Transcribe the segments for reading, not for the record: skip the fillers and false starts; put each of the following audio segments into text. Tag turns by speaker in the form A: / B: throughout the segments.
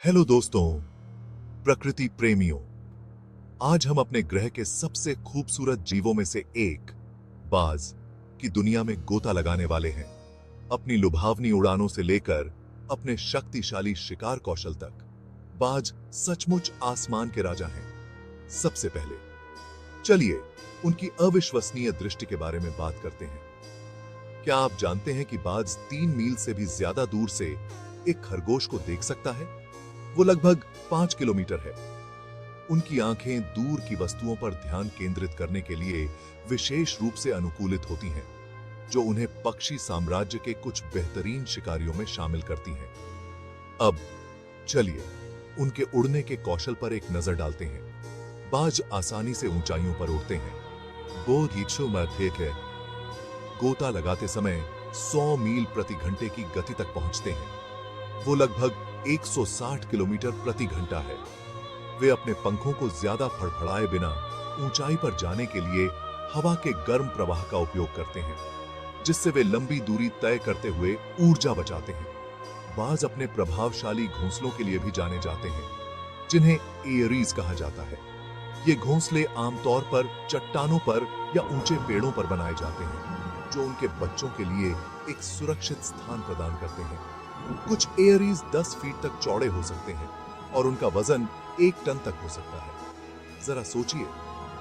A: Hello दोस्तों, प्रकृति प्रेमियों। आज हम अपने ग्रह के सबसे खूबसूरत जीवों में से एक बाज की दुनिया में गोता लगाने वाले हैं। अपनी लुभावनी उड़ानों से लेकर अपने शक्तिशाली शिकार कौशल तक बाज सचमुच आसमान के राजा हैं। सबसे पहले चलिए उनकी अविश्वसनीय दृष्टि के बारे में बात करते हैं। क्या आप जानते हैं कि बाज 3 मील से भी ज्यादा दूर से एक खरगोश को देख सकता है? वो लगभग 5 किलोमीटर है। उनकी आंखें दूर की वस्तुओं पर ध्यान केंद्रित करने के लिए विशेष रूप से अनुकूलित होती हैं, जो उन्हें पक्षी साम्राज्य के कुछ बेहतरीन शिकारियों में शामिल करती हैं। अब चलिए उनके उड़ने के कौशल पर एक नजर डालते हैं। बाज आसानी से ऊंचाइयों पर उड़ते हैं। गोता लगाते समय 100 मील प्रति घंटे की गति तक पहुंचते हैं। वो लगभग 160 किलोमीटर प्रति घंटा है। वे अपने पंखों को ज्यादा फड़फड़ाए बिना ऊंचाई पर जाने के लिए हवा के गर्म प्रवाह का उपयोग करते हैं, जिससे वे लंबी दूरी तय करते हुए ऊर्जा बचाते हैं। बाज अपने प्रभावशाली घोंसलों के लिए भी जाने जाते हैं, जिन्हें एयरीज कहा जाता है। ये घोंसले आमतौर पर चट्टानों पर या ऊंचे पेड़ों पर बनाए जाते हैं, जो उनके बच्चों के लिए एक सुरक्षित स्थान प्रदान करते हैं। कुछ एयरीज 10 फीट तक चौड़े हो सकते हैं और उनका वजन 1 टन तक हो सकता है। जरा सोचिए,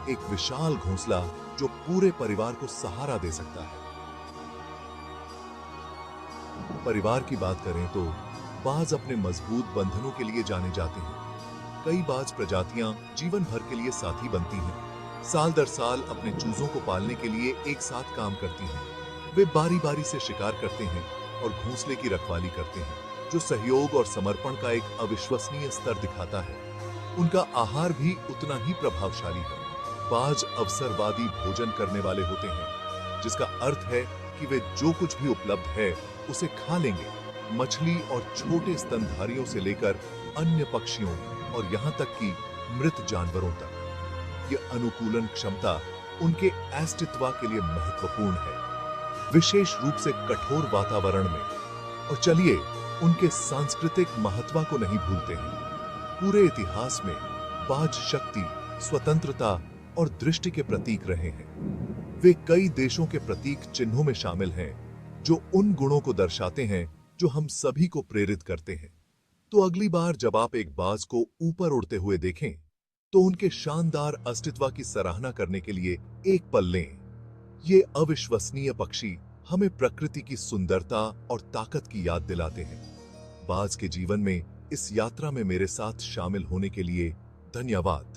A: एक विशाल घोंसला जो पूरे परिवार को सहारा दे सकता है। परिवार की बात करें तो बाज अपने मजबूत बंधनों के लिए जाने जाते हैं। कई बाज प्रजातियां जीवन भर के लिए साथी बनती हैं। साल दर साल अपने चूजों को पालने के लिए एक साथ काम करती हैं। वे बारी बारी से शिकार करते हैं और घोंसले की रखवाली करते हैं, जो सहयोग और समर्पण का एक अविश्वसनीय स्तर दिखाता है। उनका आहार भी उतना ही प्रभावशाली है। बाज अवसरवादी भोजन करने वाले होते हैं, जिसका अर्थ है कि वे जो कुछ भी उपलब्ध है उसे खा लेंगे। मछली और छोटे स्तनधारियों से लेकर अन्य पक्षियों और यहां तक कि मृत जानवरों तक। ये अनुकूलन क्षमता उनके अस्तित्व के लिए महत्वपूर्ण है, विशेष रूप से कठोर वातावरण में। और चलिए उनके सांस्कृतिक महत्व को नहीं भूलते हैं। पूरे इतिहास में बाज शक्ति, स्वतंत्रता और दृष्टि के प्रतीक रहे हैं। वे कई देशों के प्रतीक चिन्हों में शामिल हैं, जो उन गुणों को दर्शाते हैं जो हम सभी को प्रेरित करते हैं। तो अगली बार जब आप एक बाज को ऊपर उड़ते हुए देखें, तो उनके शानदार अस्तित्व की सराहना करने के लिए एक पल लें। ये अविश्वसनीय पक्षी हमें प्रकृति की सुंदरता और ताकत की याद दिलाते हैं। बाज के जीवन में इस यात्रा में मेरे साथ शामिल होने के लिए धन्यवाद।